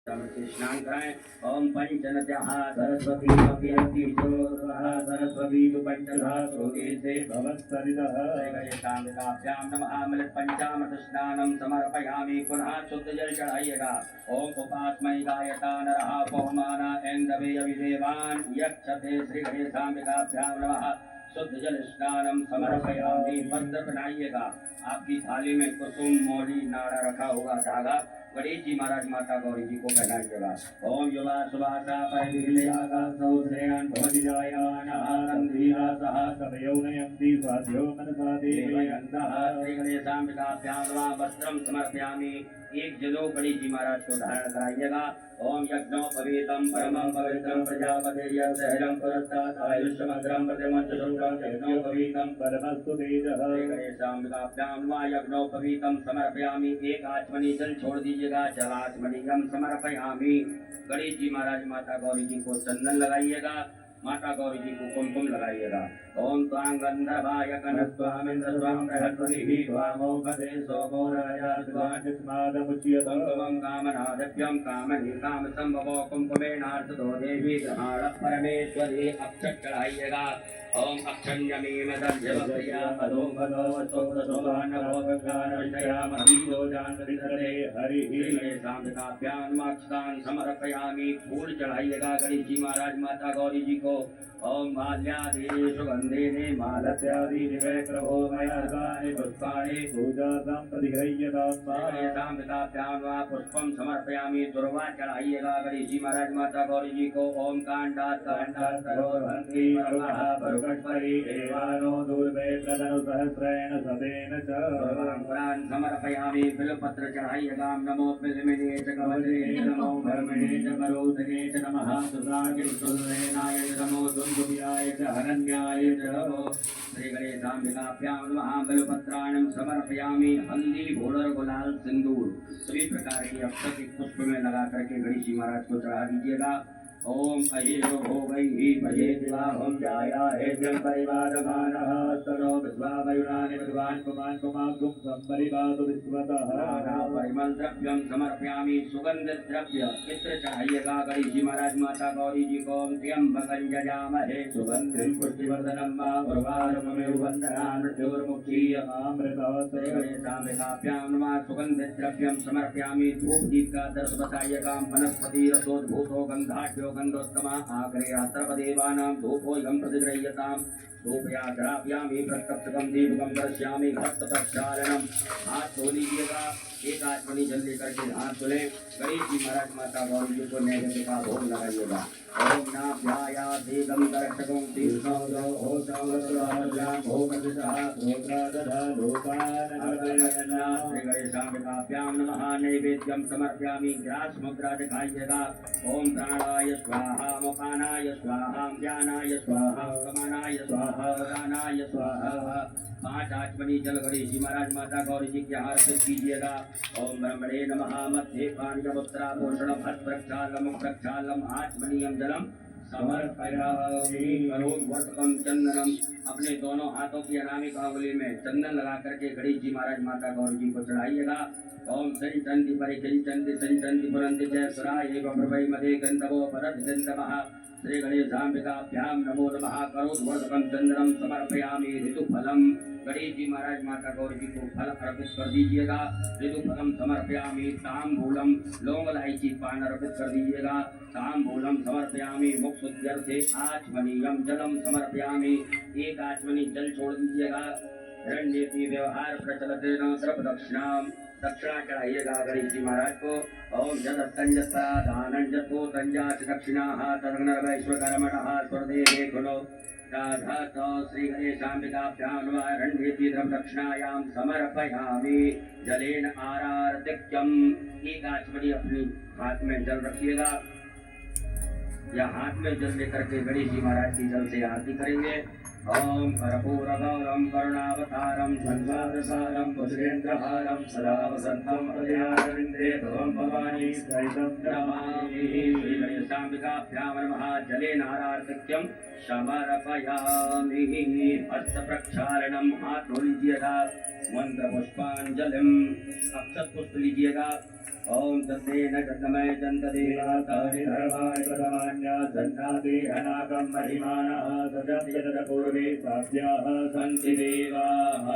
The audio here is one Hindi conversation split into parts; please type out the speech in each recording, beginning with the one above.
स्नान कराएं। ओम पंचनद्याः सरस्वती सरस्वती पंचधा श्रोते भवत्सरितः शांताभ्यां नमः। अमृत पंचामृत स्नानं समर्पयामि। पुनः शुद्ध जल चढ़ाइएगा। ओम उपास्मय गायता नरः पवमाना ऐन्द्रवे अभिदेवान् यक्षते श्री गणेशाम्बिकाभ्यां नमः। शुद्ध जल स्नानम समर्पयामि। मंत्र बनाइएगा। आपकी थाली में कुसुम मौली नाड़ा रखा होगा, धागा गणेश जी महाराज माता गौरी जी को पहनाइएगा। ओम युवा सुभाषा परिविलयागा सौश्रेयान भवति जायानाहं धीरासः कवयोनयन्ति स्वाध्यो मनसा देवयन्तः। श्री गणेशाम्बिकाभ्यां नमः। वस्त्रं समर्पयामि। एक जलो गणेश जी महाराज को धारण कराइएगा। ओम यज्ञोपवीतं परमं पवित्रं प्रजापतिर्यं सहजं पुरस्तात् आयुष्यमग्रं प्रतिमच्चशुक्रं यज्ञोपवीतं परमस्तु तेजः। श्री गणेशाम्बिकाभ्यां नमः। यज्ञोपवीतं समर्पयामि। एक आचमनी जल छोड़ दीजिएगा। जलाचमनीयं समर्पयामि। गणेश जी महाराज माता गौरी जी को चंदन लगाइएगा। माता गौरी जी को कुमकुम लगाइएगा। ओम त्वां गंधर्वाय कनस्वामिन्द्र त्वां बृहस्पतिः त्वामोपदे सोमो राजा त्वां कामनादभ्यं कामनी काम संभवो कुंकुमेनार्चतो देवी ग्रहाण परमेश्वरी। अक्षर चढ़ाइएगा। ओम अक्षण्यमेव दर्जवप्रिया पदो पदो सोत्रशोभानवो गंगानविषयामहीरो जानविधरे हरिः। गणेशाम्बिकाभ्यां नमः। अक्षतान् समर्पयामि। फूल चढ़ाइएगा गणेश जी महाराज माता गौरी जी को। ओम माल्यादि सुगंधेने मालत्यादि निवेक्रभो मयार्गानि पुष्पाणि पूजार्थं प्रतिगृह्यताम्। गणेशाम्बिकाभ्यां नमः। पुष्पं समर्पयामि। दुर्वा चढ़ाइएगा गणेश जी महाराज माता गौरी जी को। ओम कांडात् कांडात् सरोर्भन्ति पर्वः पर्वट्परि एवानो दूर्वे तदनु सहस्रेण सतेन च। पुराण समर्पयामि। बिल्वपत्र चढ़ाइएगा। नमो बिल्वमिने च कवचे नमो धर्मणे च करोधने च नमः। सुधाकिर्सुरेणाय नमो दुर्गुभ्याय च हरण्याय च नमो। श्री गणेशाम्बिकाभ्यां नमः। बिल्वपत्राणं समर्पयामि। हल्दी घोड़र गुलाल सिंदूर सभी प्रकार की अक्षत पुष्प में लगा करके गणेश जी महाराज को चढ़ा दीजिएगा। ओम अहिरो भोगैहि भजे दिवाहं जाया हे जन परिवारमानः स्तनो विश्वावयुनानि विद्वान् कुमान् कुमागुं संपरिवादु विश्वतः। परिमल द्रव्यं समर्पयामि। सुगंध द्रव्य इत्र चढ़ाइएगा गणेश जी महाराज माता गौरी जी को। त्र्यंबकं यजामहे सुगंधिं पुष्टिवर्धनं मा उर्वारुकमेव वन्दनान् मृत्युर्मुक्षीयमामृतः। श्री गणेशाम्बिकाभ्यां नमः। सुगंध द्रव्यं समर्पयामि। धूप दीप का दर्श बताइएगा। वनस्पति रसोद्भूतो गंधाढ्यो गंधोत्तमा आग्नेयास्त्रपदेवानां धूपोऽयं प्रतिगृह्यताम्। धूपयाग्राव्यामि प्रत्यक्षकं दीपकं दर्शयामि। भक्त प्रक्षालनम। हाथ धो लीजिएगा। एक आचमनी जल लेकर के हाथ धुले। गणेश जी महाराज माता गौरी जी को नैवेद्य का भोग लगाइएगा। ओम नाभ्याया देवं दर्शकं तीर्थो होतावत्लाभ्यां भोगदिशः श्रोत्रादधा लोकानगरयन्ना। श्री गणेशाम्बिकाभ्यां नमः। नैवेद्यं समर्पयामि। ग्रास मुद्रा दिखाइएगा। ओम प्राणाय स्वाहा मपानाय स्वाहा ज्ञानाय स्वाहा समानाय स्वाहा दानाय स्वाहा। 5 आचमनी जल गणेश जी महाराज माता गौरी जी के अर्पित कीजिएगा। ओम ब्रह्मणे नमः। मध्ये पाण्यपुत्राभूषण भट प्रक्षालम प्रक्षालम आचमनीयम जलम समर्पयामि। करोद्वर्तकं चंदनम। अपने दोनों हाथों की अनामिक अंगुली में चंदन लगा करके गणेश जी महाराज माता गौरी जी को चढ़ाइएगा। ओम संचंति परिचंति संचंति पुरंति जय सुराय प्रभै मदे गंधवो परदिगंधमः। श्री गणेशाम्बिकाभ्यां नमो नमः। करोद्वर्तकं चंदनम समर्पयामि। ऋतुफलम गणेश जी महाराज माता गौरी जी को फल अर्पित कर दीजिएगा। ऋतुफलम समर्पयामि। ताम्बूलम लौंग इलायची पान अर्पित कर दीजिएगा। ताम्बूलम समर्पयामि। मुक्षुद्यर्थे आचमनीयम जलम समर्पयामि। एक आचमनी जल छोड़ दीजिएगा। हिरण्येति व्यवहार प्रचलते न सर्वदक्षिणाम। दक्षिणा चढ़ाइएगा गणेश जी महाराज को। ओम जदत्तंजस्ता दानंजतो तंजाच दक्षिणाः तदग्नर्वैश्वकर्मणः स्वर्देवे कुलो दाधातो। श्री गणेशाम्बिकाभ्यां नमः। हिरण्येति दक्षिणायां समर्पयामि। जलेन आरार्तिक्यम। एक आचमनी अपनी हाथ में जल रखिएगा या हाथ में जल लेकर के गणेश जी महाराज की जल से आरती करेंगे। ओम कर्पूरगौरं करुणावतारं संसारसारं भुजगेन्द्रहारं सदा वसन्तं हृदयारविन्दे भवं भवानी सहितं नमामि। श्री गणेशाम्बिकाभ्यां नमः। जलेनारार्तिक्यं समर्पयामि। हस्तप्रक्षालनम। हाथ धो लीजिएगा। मंत्र पुष्पांजलिम। अक्षत पुष्प लीजिएगा। ओम तस्तेन चन्द्रमय चन्द्रदेवातानि धर्माणि प्रथमान्यासन्नादेहनागं महिमानः सजत्यतपूर्वे प्राप्याः सन्ति देवाः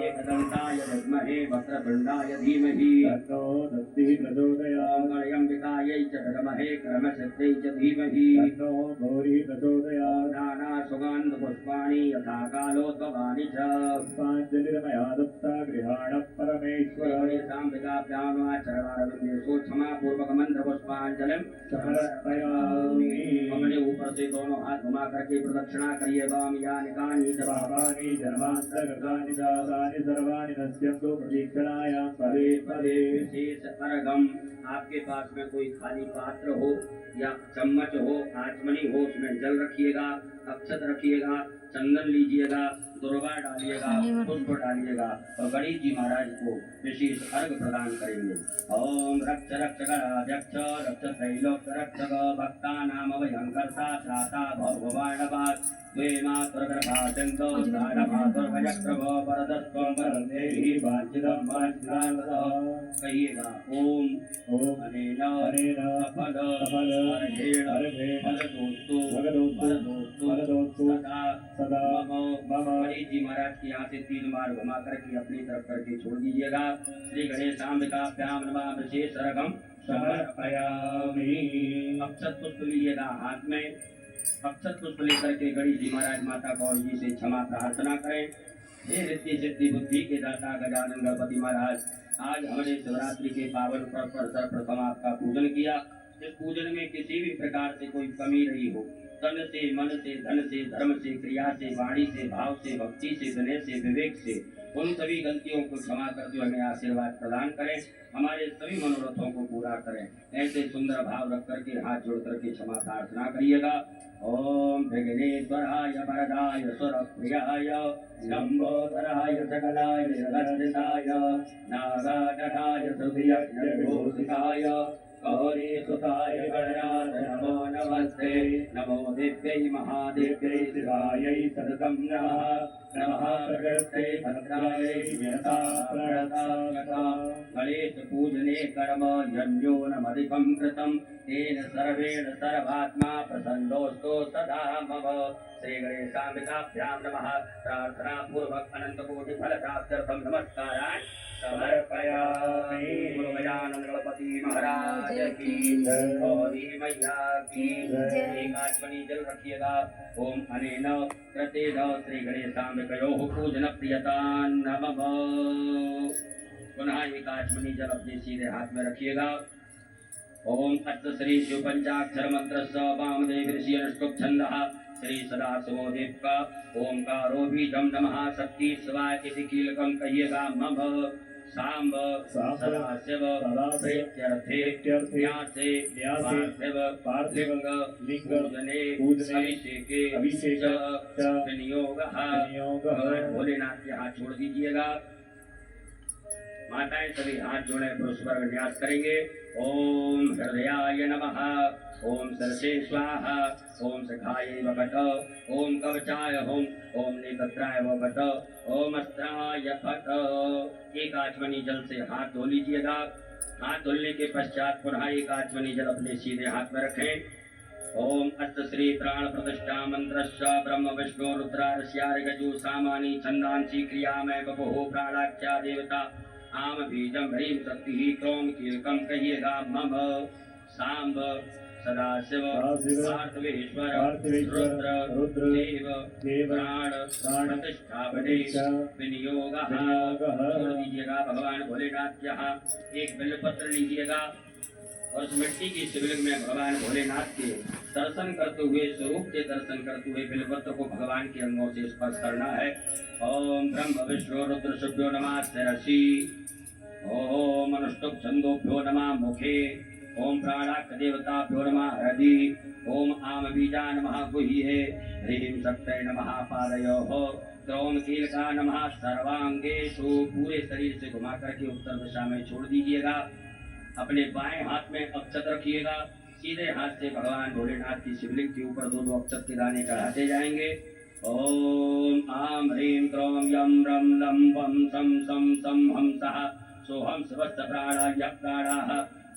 एकदन्ताय विद्महे वक्रतुण्डाय धीमहि तन्नो दन्तिः प्रचोदयात् गणयम्बिकायै च विद्महे क्रमशक्त्यै च धीमहि तन्नो गौरी प्रचोदयात् नानासुगन्धपुष्पाणि यथा कालोद्भवानि च पुष्पाञ्जलिर्मया दत्ता गृहाणः परमेश्वर साम्बिकाभ्यामाचरणारविन्दे सूक्ष्मा पूर्वक मंत्र पुष्पांजलिं समर्पयामि। अपने ऊपर से दोनों हाथ घुमा करके प्रदक्षिणा करिएगा। यानि कानि च पापानि जन्मान्तरकृतानि जातानि सर्वाणि नश्यन्तु प्रदक्षिणायां पदे पदे। शेष अर्घम आपके पास में कोई खाली पात्र हो या चम्मच हो, आचमनी हो, उसमें जल रखिएगा, अक्षत रखिएगा, चंदन लीजिएगा, दुर्वा डालिएगा, पुष्प डालिएगा और गणेश जी महाराज को विशेष अर्घ प्रदान करेंगे। ओम रक्ष रक्ष गणाध्यक्ष रक्ष त्रैलोक रक्षक भक्ता नाम भयंकर्ता त्राता भगवानवाद द्वे मातुर्गर्भाचंदो साढ़भातुर्भजक्रभ परदस्त्वं परदेहि वाञ्छितं वाञ्छितावतः। कहिएगा ओम ओम अनेन अनेन फल फल अर्घेण अर्घेण फलदोस्तु फलदोस्तु फलदोस्तु सदा सदा मम गणेश जी महाराज की यहाँ से 3 बार घुमा करके अपनी तरफ करके छोड़ दीजिएगा। श्री गणेशाम्बिकाभ्यां नमः विशेष अर्घं समर्पयामि। अक्षत पुष्प लीजिएगा हाथ में। अक्षत पुष्प लेकर के गणेश जी महाराज माता गौर जी से क्षमा प्रार्थना करें। हे रिद्धि सिद्धि बुद्धि के दाता गजानन गणपति महाराज, आज हमने शिवरात्रि के पावन पर्व पर सर्वप्रथम आपका पूजन किया। इस पूजन में किसी भी प्रकार से कोई कमी रही हो, तन से, मन से, धन से, धर्म से, क्रिया से, वाणी से, भाव से, भक्ति से, विनय से, विवेक से, उन सभी गलतियों को क्षमा करते हुए हमें आशीर्वाद प्रदान करें, हमारे सभी मनोरथों को पूरा करें। ऐसे सुंदर भाव रख करके हाथ जोड़ करके क्षमा प्रार्थना करिएगा। ओम विघ्नेश्वराय वरदाय सुरप्रियाय लंबोदराय सकलाय जगन्नाथाय नागाढाय सुधियज्ञघोषिताय गौरी सुताय गणराज नमो नमस्ते। नमो दिव्यै महादेव्यै शिवायै सततं नमः। नमः प्रकृते भद्रायै व्यथा प्रणतात्मका। गणेश पूजने कर्म यज्ञोऽनमधिकं कृतं तेन सर्वेण सर्वात्मा प्रसन्नोऽस्तु सदा मम। श्री गणेशाम्बिकाभ्यां नमः। प्रार्थना पूर्वक अनंत कोटि फल प्राप्त्यर्थं नमस्कारान् समर्पयामि। बोलो गजानन गणपति महाराज की जय। गौरी मैया की जय। एक आचमनी जल रखिएगा। ओम अनेन कृतेन श्री गणेशाम्बिकयोः पूजन प्रियतां नमः। पुनः एक आचमनी जल अपने सीधे हाथ में रखिएगा। ओम अष्ट श्री शिव पंचाक्षर मंत्र स वामदेव ऋषि अनुष्टुप छंदः श्री सदाशिवो देव का ओंकारो बीजम नमः। शक्ति शिवाय इति कीलकम कहिएगा मम। सांब सदाशिव प्रीत्यर्थे न्यासे पार्थिव लिंग पूजने अभिषेके च विनियोगः। भोलेनाथ के हाथ छोड़ दीजिएगा। माताएं सभी हाथ जोड़े पुरुष वर्ग न्यास करेंगे। ओम हृदयाय नमः। ओम सरसे स्वाहा। ओम सखाय वपट। ओम कवचाय होम। ओम नेत्राय वपट। ओम अस्त्राय फट। एक आचमनी जल से हाथ धो लीजिएगा। हाथ धुलने के पश्चात पुनः एक आचमनी जल अपने सीधे हाथ में रखें। ओम अष्ट श्री प्राण प्रतिष्ठा मंत्रश्च ब्रह्म विष्णु रुद्रारस्यार्घजु सामानि छंदांसि क्रियामय बभुः प्राणाख्या देवता आम बीजम ह्रीं शक्ति क्रोम कीलकम कहिएगा मम। सांब सदाशिव पार्थिवेश्वर रुद्र देव प्राण प्रतिष्ठापने विनियोगः। छोड़ दीजिएगा भगवान भोलेनाथ के यहाँ। एक बेलपत्र लीजिएगा और उस मिट्टी की शिवलिंग में भगवान भोलेनाथ के दर्शन करते हुए, स्वरूप के दर्शन करते हुए बेलपत्र को भगवान के अंगों से स्पर्श करना है। ओम ब्रह्म विष्णु रुद्र शुभ्यो नमः शिरसि। ओम अनुष्टुप छंदोभ्यो नमः मुखे। ओम प्राणाक्ष देवताभ्यो नमः हृदि। ओम आम बीजा नमः गुह्ये। ह्रीं शक्तये नमः पादयोः। क्रोम कीलका नमः सर्वांगेषु। पूरे शरीर से घुमा करके उत्तर दिशा में छोड़ दीजिएगा। अपने बाएं हाथ में अक्षत रखिएगा। सीधे हाथ से भगवान भोलेनाथ की शिवलिंग के ऊपर 2 अक्षत के दाने चढ़ाते जाएंगे। ओम आम ह्रीं क्रोम यम रम लम वम सम सम सम हम सः सोहम शिवस्य प्राणाय प्राणाः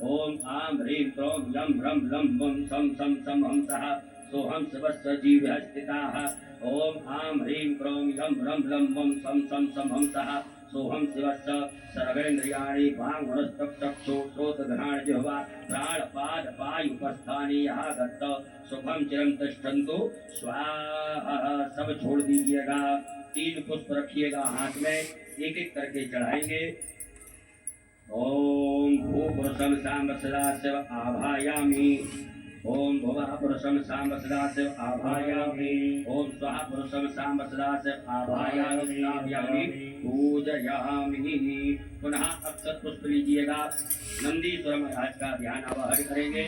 ओम आम ह्रीं क्रों यम रम लं वं सं सं सं हंसः सोहं शिवस्य जीवः स्थिताः ओम आम ह्रीं क्रों यम रम लं वं सं सं सं हंसः सोहं शिवस्य सर्वेन्द्रियाणि वाङ्मनस्तक्षुश्रोत्रघ्राण जिह्वा प्राणपाद पायुपस्थानि यः दत्त सुखम चिरं तिष्ठन्तु स्वाहा। सब छोड़ दीजिएगा। 3 पुष्प रखिएगा हाथ में, एक एक करके चढ़ाएंगे। ओम भूपुरुषं साम्ब सदाशिव आभायामि। ओम भुवः पुरुषं साम्ब सदाशिव आभायामि। ओम स्वः पुरुषं साम्ब सदाशिव आभायामि पूजयामि। पुनः अक्षत पुष्प लीजिएगा। नंदीश्वर महाराज का ध्यान आवाहन करेंगे।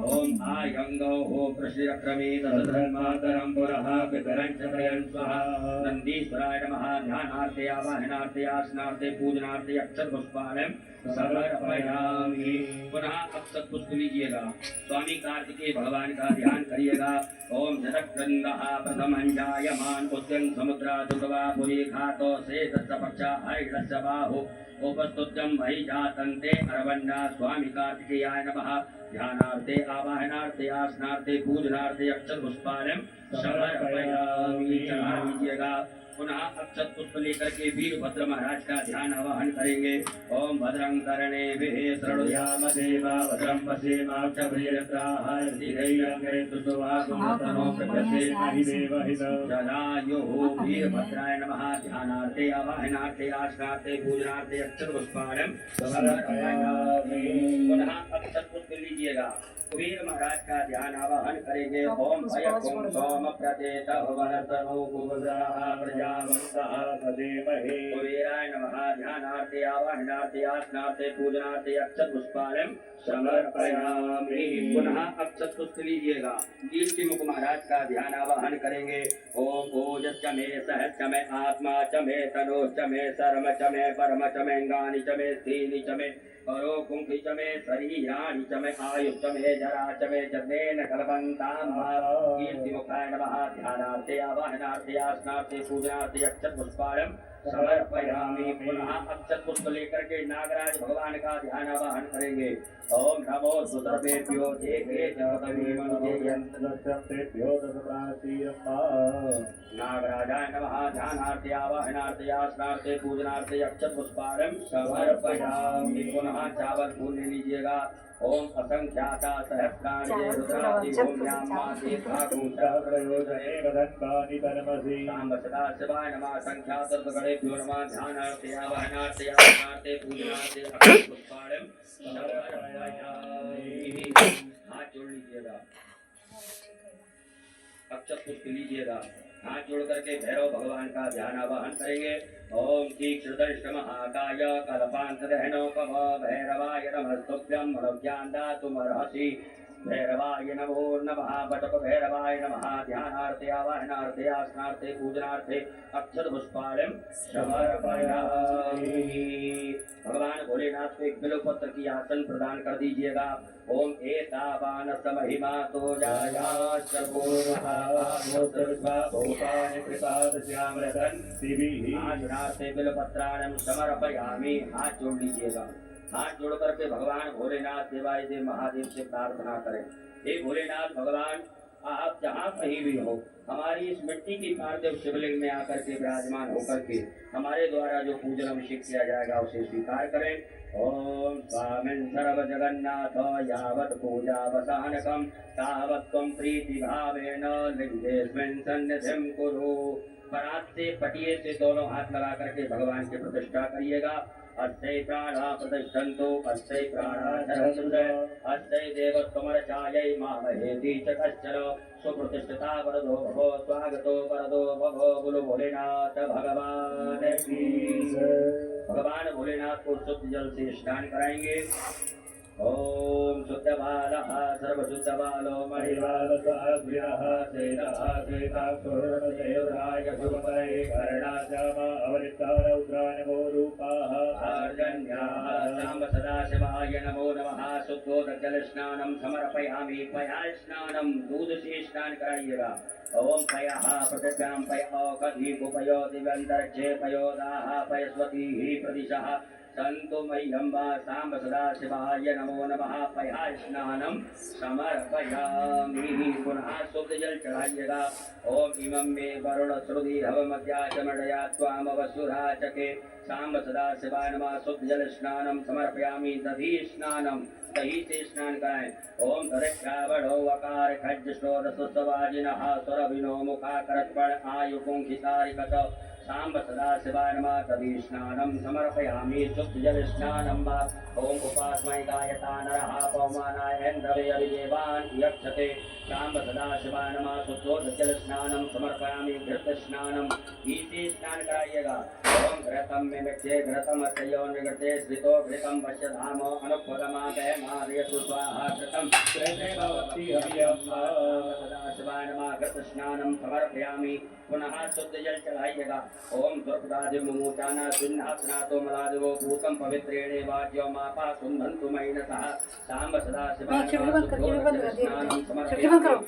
ओम आयंगो हो प्रशिरक्रमे तदधर्मातरं पुरः पितरं चतरं स्वाहा। नंदीश्वराय नमः। ध्यानार्थे आवाहनार्थे आसनार्थे पूजनार्थे अक्षत पुष्पाणं समर्पयामि। पुनः अक्षत पुष्प लीजिएगा। स्वामी कार्तिकेय भगवान का ध्यान करिएगा। ओम जनक्रंदः प्रथमं जायमान उद्यं समुद्रा दुर्वा पुरी घातो से दत्तपक्षा हरिदस्य बाहु उपस्तुत्यं मयि जातन्ते अरवन्ना। स्वामी कार्तिकेयाय नमः। ध्यानार्थे आवाहनार्थे आसनार्थे पूजनार्थे अक्षत पुष्पाणं समर्पयामि। चढ़ा लीजिएगा। पुनः अक्षत पुष्प लेकर के वीरभद्र महाराज का ध्यान आवाहन करेंगे। ओम भद्रं कर्णेभिः शृणुयाम देवा भद्रं पश्येमाक्षभिर्यत्राः स्थिरैरङ्गे सुसुवासुमतनो प्रकृतेर्महि देवहित जलायुः। वीरभद्राय नमः। ध्यानार्थे आवाहनार्थे आसनार्थे पूजनार्थे अक्षत पुष्पाणं समर्पयामि। पुनः अक्षत पुष्प लीजिएगा। कुबेर महाराज का ध्यान आवाहन करेंगे। ओम भयकुं सोम प्रदेत भुवनतनु कुबुधाः प्रजावन्तः सदेमहे। कुबेराय नमः। ध्यानार्थे आवाहनार्थे आसनार्थे पूजनार्थे अक्षत पुष्पाणं समर्पयामि। पुनः अक्षत पुष्प लीजिएगा। कीर्तिमुख महाराज का ध्यान आवाहन करेंगे। ओम ओजश्च मे सहश्च मे आत्मा च मे तनोश्च मे शर्म च मे परम च मे अंगानि च मे स्थीनि च मे करो कुंभि च मे शरीराणि च मे आयुः च मे जरा च मे जन्मेन कल्पन्तां। कीर्तिमुखाय नमः। ध्यानार्थे आवाहनार्थे आसनार्थे पूजनार्थे अक्षत पुष्पाणं समर्पयामि। पुनः अक्षत पुष्प लेकर के नागराज भगवान का ध्यान आवाहन करेंगे। ओम नमो सुतर्पेभ्यो देवे जगतमेवनुजेभ्यो दशप्राचीरम्बा। नागराजाय नमः। ध्यानार्थे आवाहनार्थे आसनार्थे पूजनार्थे अक्षत पुष्पाणं समर्पयामि। पुनः चावल फूल ले लीजिएगा। ओम असंख्याता सहस्राणि रुद्रादि भूम्यामादि प्रयोजने वदन्तानि तन्मसि। साम्ब सदाशिवाय नमः। संख्यातर्गणेभ्यो नमः। ध्यानार्थे आवाहनार्थे आसनार्थे पूजनार्थे अक्षत पुष्पाणं समर्पयामि। हाथ जोड़ लीजिएगा। अक्षत पुष्प लीजिएगा। हाथ जोड़ करके भैरव भगवान का ध्यान आवाहन करेंगे। ओम तीक्ष्णदर्शन महाकाय कल्पान्तदहनो कव भैरवाय नमस्तुभ्यं मनोज्ञान दातुमर्हसि। भैरवाय नमो नमः। बटक भैरवाय नमः। ध्यानार्थे आवाहनार्थे आसनार्थे पूजनार्थे अक्षत पुष्पाणं समर्पयामि। भगवान भोलेनाथ को एक बिल्वपत्र की आसन प्रदान कर दीजिएगा। ओम एतावान समहिमा तो जायाश्च भूतानि प्रसादस्यामृतं दिभिः। आसनार्थे बिल्वपत्राणं समर्पयामि। हाथ जोड़ लीजिएगा। हाथ जोड़ करके भगवान भोलेनाथ देवाय देव महादेव से प्रार्थना करें। हे भोलेनाथ भगवान, आप जहाँ कहीं भी हो, हमारी इस मिट्टी की पार्थिव शिवलिंग में आकर के विराजमान होकर के हमारे द्वारा जो पूजन अभिषेक किया जाएगा उसे स्वीकार करें। ओम स्वामिन् सर्व जगन्नाथ यावत् पूजावसानकं तावत् त्वं प्रीतिभावेन लिंगेऽस्मिन् सन्निधिं कुरु। परात से पटिए से दोनों हाथ लगा करके भगवान की प्रतिष्ठा करिएगा। अस्ते प्राणा प्रतिष्ठन्तु अस्ते प्राणा धरन्तु अस्ते देवत्वमर्चायै मामहेति च कश्चन। सुप्रतिष्ठिता वरदो भवो स्वागतो वरदो भवो। बोलो भोलेनाथ भगवान की। भगवान भोलेनाथ को शुद्ध जल से स्नान कराएंगे। ओम शुद्धबालः सर्वशुद्धबालो मणिबालसाग्र्यः श्वेतः श्वेताक्षुर्णदेवराय शुभपरे कर्णाश्याम अवनितारौद्रानमो रूपाः आर्जन्याः। साम्ब सदाशिवाय नमो नमः। शुद्धोदकजलस्नानं समर्पयामि। पया स्नानं दूध से स्नान कराइएगा। ओम पयः पृथिव्यां पय औषधि उपयो दिव्यन्तरिक्षे पयोदाः पयस्वतीः प्रदिशः संतो मह्यं वा सांब सदाशिवाय नमो नमः पया स्नानं समर्पयामि पुनः शुद्ध जल चढ़ाइएगा ओम इमं मे वरुण श्रुति हवमध्याचमडया त्वामवसुराचके सांब सदाशिवाय नमः शुद्ध जल स्नानं समर्पयामि दधी स्नानं दही से स्नान कराएं ओम धरित्रावणो वकार खज्ज षोडशवाजिनः सुरभिनो मुखाकरत्पण आयुपुंखितारिकत सांब सदाशिवाय नमः दधी स्नानं समर्पयामि शुद्ध जल स्नानं वा ओम उपास्मै गायता नरः पवमानाय इन्द्रवे अभिदेवान् यक्षते सांब सदाशिवाय नमः शुद्धोदक जल स्नानं समर्पयामि घृत स्नानं घी से स्नान कराइएगा ओम घृतं मे मिक्षे घृतं अत्ययो निगते श्रितो घृतं वश्यधामो अनुपदमादय मार्यसु स्वाहा घृतं घृते भवति हव्यं सदाशिवाय नमः घृत स्नानं समर्पयामि पुनः शुद्ध जल चढ़ाइएगा ओम दुर्गादिमुचाना सुन्नास्नातो मलादिवो भूतं पवित्रेणे वाज्यो मापा सुन्धन्तु मयिनसः सांब सदाशिवाय नमः शुद्धोदक जल स्नानं समर्पयामि